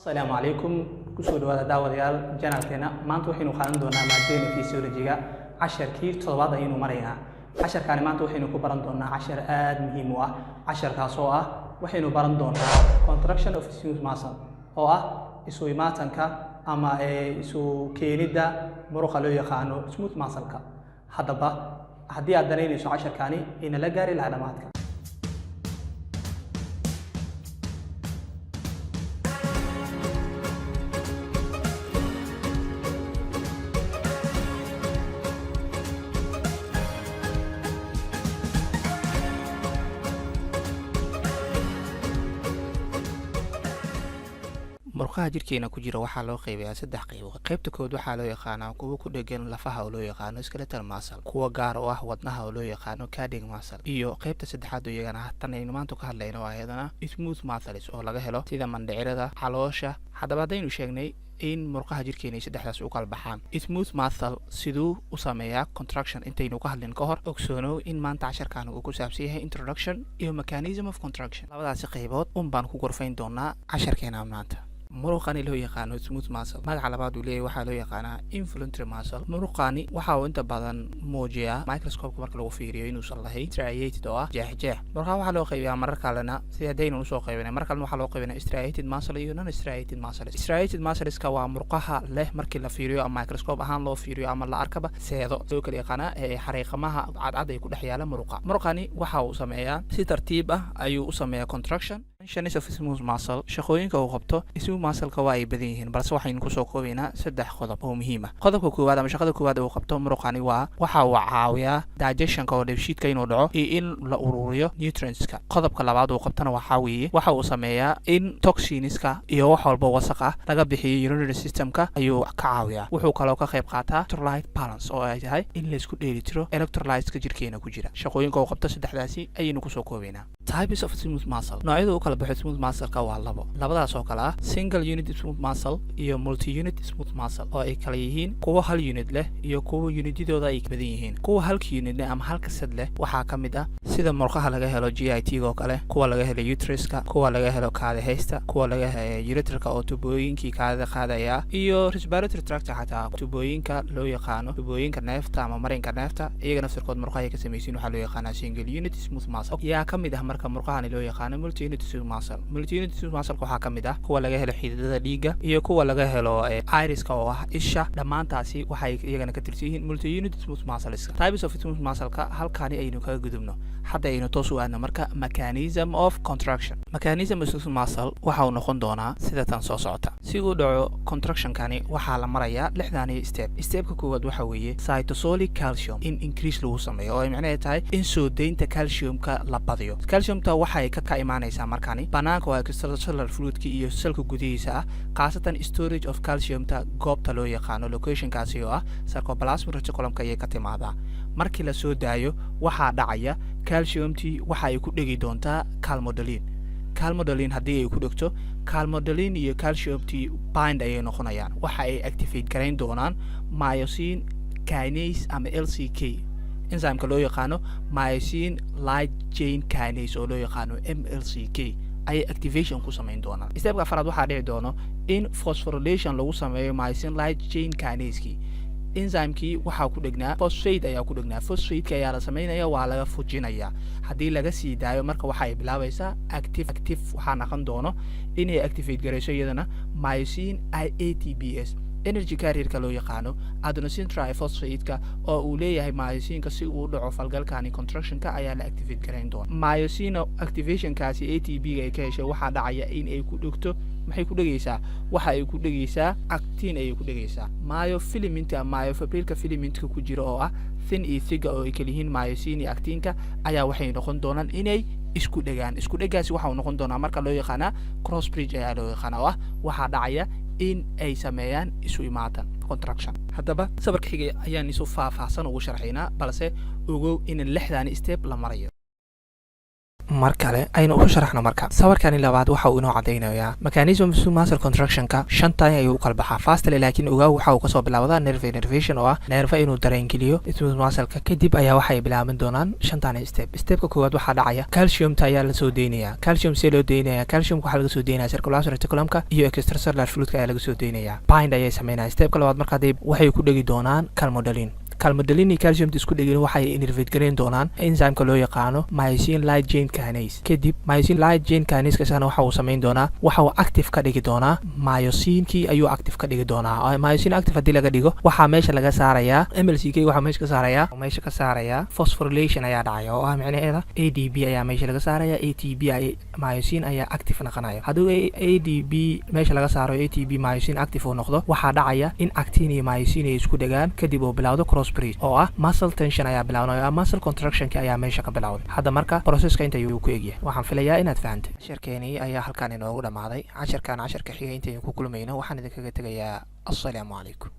السلام عليكم كسو دواada daawadayaal janaalkeena maanta waxaynu qaadan doonaa maadada physiology-ga casharkii toddobaad ayaynu maraynaa casharkaani maanta waxaynu ku baran doonaa cashar aad muhiim u ah casharkaas oo ah waxaynu baran doonaa contraction of smooth muscle oo ah isu imaatanka ama isu keenida muruqa loo yaqaano smooth muscle-ka haddaba haddii aad danaynayso casharkaani ina la gaari lahaa dhamaadka murqaha jirkeena ku jira waxaa loo qaybiyaa saddex qaybood. qaybta kood waxaa loo yaqaanaa kuwa ku dhegan lafaha oo loo yaqaano skeletal muscle, kuwa gaar oo ah wadnaha oo loo yaqaano cardiac muscle, iyo qaybta saddexaad oo iyagana tan aynu maanta ka hadlayno waa iyadana smooth muscles oo laga helo sida mandhicirada, caloosha. haddaba haddaynu sheegnay in murqaha jirkeena saddexdaas u kala baxaan, smooth muscle siduu u sameeyaa contraction intaynu ka hadlin ka hor ogsoonow in maanta casharkan uu ku saabsan yahay introduction iyo mechanism of contraction. labadaasi qaybood baan ku gorfayn doonaa casharkeena maanta. muruqani loo yaqaano smooth muscle magaca labaad uu leeyahay waxaa loo yaqaanaa involuntary muscle. muruqani waxa uu inta badan muujiyaa microscope marka lagu fiiriyo inuusan lahayn striated oo ah jeexjeex. muruqaha waxaa loo qaybiyaa marar kalena sida haddaynu usoo qaybinay mar kalena waxaa loo qaybinaa striated muscle iyo non striated muscles. striated muscleska waa murqaha leh markii la fiiriyo ama microscope ahaan loo fiiriyo ama la arkaba seedo loo kala yaqaanaa xariiqamaha cadcad ay ku dhex yaala muruqa. muruqani waxa uu sameeyaa si tartiib ah ayuu u sameeyaa contraction of smooth muscle. shaqooyinka uu qabto smooth muscle-ka waa ay badan yihiin balse waxaynu kusoo koobaynaa saddex qodob oo muhiim ah. qodobka koowaad ama shaqada koowaad uu qabto muruqani waa waxa uu caawiyaa digestionka oo dheefshiidka inuu dhaco iyo in la ururiyo nutrientska. qodobka labaad uu qabtana waxaa weeye waxa uu sameeyaa in toxinska iyo wax walba wasaq ah laga bixiyo urinary systemka ayuu ka caawiyaa. wuxuu kaloo ka qayb qaataa electrolyte balance oo ay tahay in la isku dheelitiro electrolyteska jirkeena ku jira. shaqooyinka uu qabto saddexdaasi ayaynu kusoo koobaynaa. types of smooth muscle noocyada u kala baxo smooth muscle-ka waa labadaas oo kale ah single unit smooth muscle iyo multi unit smooth muscle oo ay kala yihiin kuwa hal unit leh iyo kuwa unityadooda ay badan yihiin. kuwa halka unit leh ama halka sad leh waxaa ka mid ah sida murqaha laga helo GIT oo kale, kuwa laga helo uteruska, kuwa laga helo kaadi haysta, kuwa laga helo ureterka oo tubooyinkii kaadida qaadaya, iyo respiratory tract xataa tubooyinka loo yaqaano tubooyinka neefta ama marinka neefta iyaga naftirkood murqaha ka samaysiin waxaa loo yaqaanaa single unit smooth muscle. yaa ka mid ah marka murqahani loo yaqaano multi unit smooth muscle. multi unit smooth muscle waxaa ka mid ah kuwa laga helo xididada dhiigga iyo kuwa laga helo iriska oo ah isha. dhammaantaasi waxay iyagana ka tirsan yihiin multi unit smooth muscles. types of smooth muscle-ka halkaani aynu kaga gudubno. hadda aynu toos u aadno marka mechanism of contraction. mechanism of smooth muscle waxa uu noqon doonaa sida tan soo socota. si uu dhaco contractionkani waxaa la marayaa lixdaani stepka koowaad waxa weeye cytosolic calcium in increase lagu sameeyo oo ay macnaheed tahay in soo deynta calciumka la badiyo. calciumta waxay ka imaanaysaa markani banaanka waa extracellular fluidka iyo selka gudihiisa ah, khaasatan storage of calciumta goobta loo yaqaano locationkaasi oo ah sarcoplasmic reticulumka ayay ka timaadaa. markii la soo daayo waxaa dhacaya calciumtii waxa ay ku dhegi doontaa calmodulin haddii ay ku dhegto calmodulin iyo calciumtii bind ayay noqonayaan. waxa ay activate garayn doonaan myosin kinase ama LCK enzymeka loo yaqaano myosin light chain kinase oo loo yaqaano MLCK ay activation ku samayn doonaan. stepka afraad waxaa dhici doono in phosphorylation lagu sameeyo myosin light chain kinase-kii. enzymekii waxaa ku dhegnaa phosphate ayaa ku dhegnaa. phosphate-ka ayaa la samaynaya waa laga fujinaya. haddii laga sii daayo marka waxa ay bilaabaysaa active waxaa noqon doono inay activate garayso iyadana myosin ATPase energy carrier-ka loo yaqaano adenosine triphosphate-ka oo uu leeyahay myosinka si uu dhaco falgalkani contraction-ka ayaa la activate garayn doona. myosin activation-kaasi ATP-ga ay ka heshay waxaa dhacaya in ay ku dhegto maxay ku dhegaysaa waxa ay ku dhegaysaa actin ayay ku dhegaysaa. myofilament ama myofibrilka filamentka ku jira oo ah thin iyo thick oo ay kala yihiin myosin iyo actinka ayaa waxay noqon doonaan inay isku dhegaan. isku dhegaasi waxa uu noqon doonaa marka loo yaqaanaa cross bridge ayaa loo yaqaanaa oo ah waxaa dhacaya in ay sameeyaan isu imaatan contraction. haddaba sabarka xigay ayaan isu faahfaahsan ugu sharxaynaa balse ogow in lixdaani step la marayo. mar kale aynu u sharaxno marka sawirkani labaad waxa uu inoo cadeynayaa mechanism of muscle contractionka shantan ayuu u kala baxaa fastly laakiin ogaa waxa uu kasoo bilowdaa nerve innervation oo ah neerfa inuu dareen geliyo smooth muscle-ka kadib ayaa waxay bilaaban doonaan shantan stepka koowaad waxaa dhacaya calciumta ayaa la soo deynaya calcium see loo deynaya calciumka waxaa laga soo deynaya circulatory reticulumka iyo extracellular fluidka ayaa laga soo deynaya bind ayay sameynaya stepka labaad marka waxay ku dhegi doonaan calmodulin iyo calcium isku dhegin waxay innervate gareyn doonaan enzymeka loo yaqaano myosin light chain kinase kadib myosin light chain kinase kasana waxa uu sameyn doonaa waxa uu active ka dhigi doonaa myosinkii ayuu active ka dhigi doonaa myosin active haddii laga dhigo waxaa meesha laga saarayaa mlck waxaa meesha ka saarayaa phosphorylation ayaa dhacaya oo ah micnaheeda adb ayaa meesha laga saaraya atb myosin ayaa active noqonaya hadduu adb meesha laga saaro atb myosin active uu noqdo waxaa dhacaya in actin iyo myosin ay isku dhegaan kadib uu bilowdo oo ah muscle tension ayaa bilaabnaya muscle contractionka ayaa meesha ka bilowday hadda marka processka inta ayuu ku egyahay waxaan filayaa inaad fahantay casharkeeni ayaa halkaan inoogu dhamaaday casharkan casharka xiga intaynu ku kulmayno waxaan idinkaga tegayaa assalaamu calaykum